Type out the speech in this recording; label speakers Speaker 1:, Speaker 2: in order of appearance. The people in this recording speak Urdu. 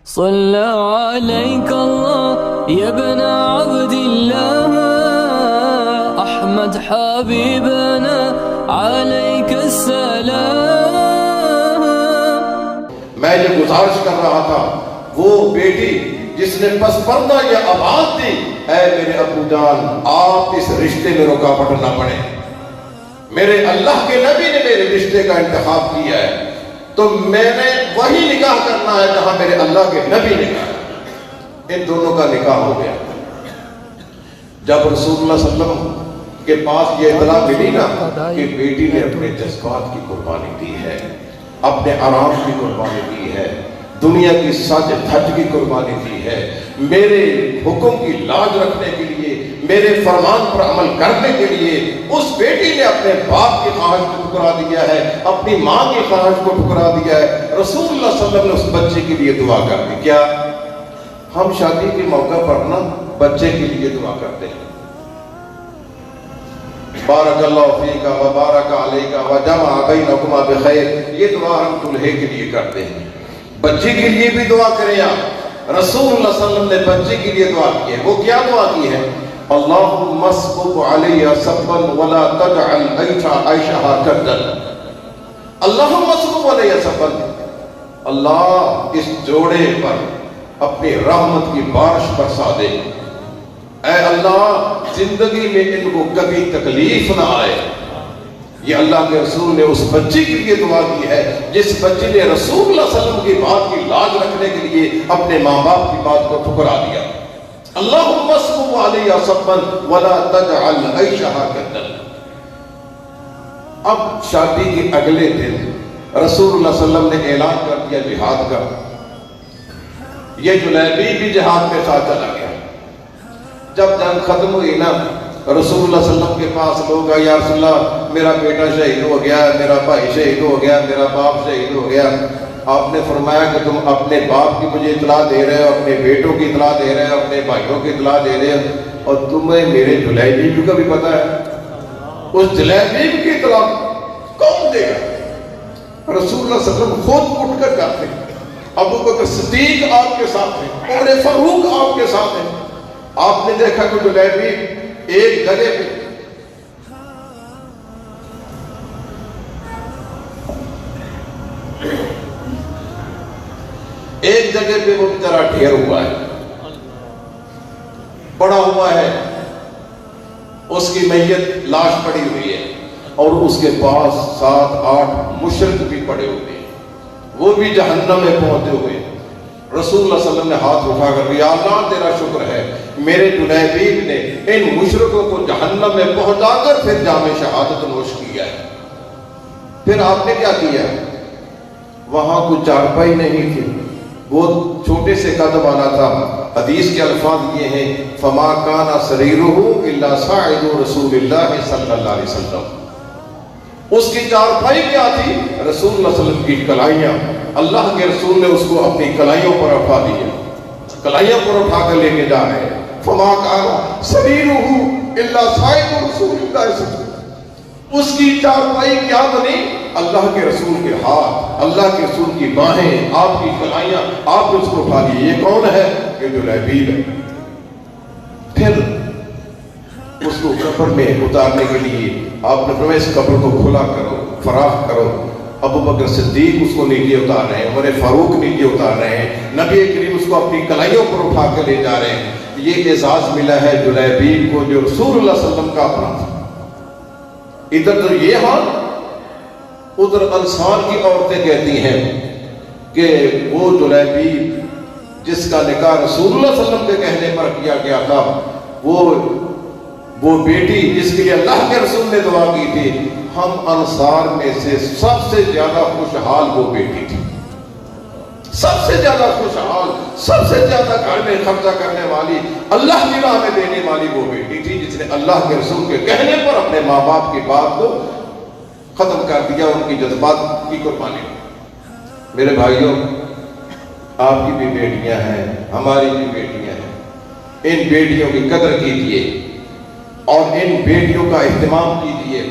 Speaker 1: صلى عليك الله يا ابن عبد الله أحمد حبيبنا عليك السلام.
Speaker 2: میں یہ گزارش کر رہا تھا وہ بیٹی جس نے پس پردہ یہ آواز دی، اے میرے ابو جان آپ اس رشتے میں رکاوٹ نہ پڑے. میرے اللہ کے نبی نے میرے رشتے کا انتخاب کیا ہے تو میں نے وہی نکاح کرنا ہے جہاں میرے اللہ کے نبی نے کہا. ان دونوں کا نکاح ہو گیا. جب رسول اللہ صلی اللہ علیہ وسلم کے پاس یہ اطلاع ملی نا کہ بیٹی نے اپنے جذبات کی قربانی دی ہے، اپنے آرام کی قربانی دی ہے، دنیا کی سج دھج کی قربانی دی ہے، میرے حکم کی لاج رکھنے کے لیے، میرے فرمان پر عمل کرنے کے لیے اس بیٹی نے اپنے باپ کی خواہش کو ٹھکرا دیا ہے، اپنی ماں کی خواہش کو ٹھکرا دیا ہے. رسول اللہ صلی اللہ علیہ وسلم نے اس بچے کے لیے دعا کر دی. کیا ہم شادی کے موقع پر نا بچے کے لیے دعا کرتے ہیں؟ بارک اللہ فیک و بارک علیک و جمع بینکما بخیر، یہ دعا ہم دلہے کے لیے کرتے ہیں. بچے کے لیے بھی دعا کریں آپ. رسول اللہ صلی اللہ علیہ وسلم نے بچے کے لیے دعا کی ہے. وہ کیا دعا کی ہے؟ اللہم اسبب علی سبا ولا تجعل عیشہا کدا. اللہم اسبب علی سبا، اللہ اس جوڑے پر اپنی رحمت کی بارش برسا دے. اے اللہ زندگی میں ان کو کبھی تکلیف نہ آئے. یہ اللہ کے رسول نے اس بچی کے لیے دعا کی ہے جس بچی نے رسول اللہ صلی اللہ علیہ وسلم کی بات کی لاج رکھنے کے لیے اپنے ماں باپ کی بات کو ٹھکرا دیا. اللہم اسبب علی سبا ولا تجعل عیشہا کدا. اب شادی کے اگلے دن رسول اللہ صلی اللہ علیہ وسلم نے اعلان کر دیا جہاد کا. یہ جلیبی بھی جہاد کے ساتھ چلا گیا. جب جنگ ختم ہوئی نا رسول اللہ صلی اللہ علیہ وسلم کے پاس لوگ آئے، یا رسول اللہ میرا بیٹا شہید ہو گیا، میرا بھائی شہید ہو گیا، میرا باپ شہید ہو گیا. آپ نے فرمایا کہ تم اپنے باپ کی مجھے اطلاع دے رہے ہو، اپنے بیٹوں کی اطلاع دے رہے ہو، اپنے بھائیوں کی اطلاع دے رہے ہو، اور تمہیں میرے جلیبیب کا بھی پتا ہے. اس جلیبیب کی اطلاع کون دے گا؟ رسول اللہ صلی اللہ علیہ وسلم خود اٹھ کر جاتے ہیں. ابو بکر صدیق آپ کے ساتھ ہیں، عمر فاروق آپ کے ساتھ ہیں. آپ نے دیکھا کہ جلیبیب ایک جگہ پہ وہ بیچارہ ڈھیر ہوا ہے، پڑا ہوا ہے، اس کی میت لاش پڑی ہوئی ہے، اور اس کے پاس 7-8 مشرک بھی پڑے ہوئے ہیں، وہ بھی جہنم میں پہنچے ہوئے ہیں. رسول اللہ صلی اللہ علیہ وسلم نے ہاتھ اٹھا کر یا اللہ تیرا شکر ہے میرے جلیبیب نے ان مشرکوں کو جہنم میں پہنچا کر پھر جام شہادت نوش کیا ہے. پھر آپ نے کیا کیا؟ وہاں کوئی چارپائی نہیں تھی، وہ چھوٹے سے قد والا تھا. حدیث کے الفاظ یہ ہیں فما کان سریرہ الا صاعد رسول اللہ صلی اللہ علیہ وسلم. اس کی چارپائی کیا تھی؟ رسول اللہ صلی اللہ علیہ وسلم کی کلائیاں. اللہ کے رسول نے اس کو اپنی کلائیوں پر اٹھا دیا، کلائیوں پر اٹھا کر لے کے جا رہے ہیں. فما کان سریرہ الا صاعد رسول اللہ صلی اللہ علیہ وسلم. اس کی چارپائی کیا بنی؟ اللہ کے رسول کے ہاتھ، اللہ کے رسول کی باہیں، آپ کی کلائیاں، آپ نے اس کو اٹھا دی. یہ کون ہے؟ یہ جلیبیب ہے. پھر اس کو قبر میں اتارنے کے لیے آپ نے فرمایا اس قبر کو کھلا کرو، فراخ کرو. ابو بکر صدیق اس کو نیچے اتار رہے ہیں، عمر فاروق نیچے اتار رہے ہیں، نبی کریم اس کو اپنی کلائیوں پر اٹھا کے لے جا رہے ہیں. یہ اعزاز ملا ہے جلیبیب کو جو رسول اللہ صلی اللہ علیہ وسلم کا اپنا تھا. ادھر تو یہ حال، ادھر انصار کی عورتیں کہتی ہیں کہ وہ جلیبیب جس کا نکاح رسول اللہ صلی اللہ علیہ وسلم کے کہنے پر کیا گیا تھا، وہ بیٹی جس کے لیے اللہ کے رسول نے دعا کی تھی، ہم انصار میں سے سب سے زیادہ خوشحال وہ بیٹی تھی. سب سے زیادہ خوشحال، سب سے زیادہ گھر میں خرچہ کرنے والی، اللہ کی راہ میں دینے والی وہ بیٹی تھی جس نے اللہ کے رسول کے کہنے پر اپنے ماں باپ کی بات کو ختم کر دیا، ان کی جذبات کی قربانی. میرے بھائیوں، آپ کی بھی بیٹیاں ہیں، ہماری بھی بیٹیاں ہیں. ان بیٹیوں کی قدر کیجیے اور ان بیٹیوں کا اہتمام کیجیے.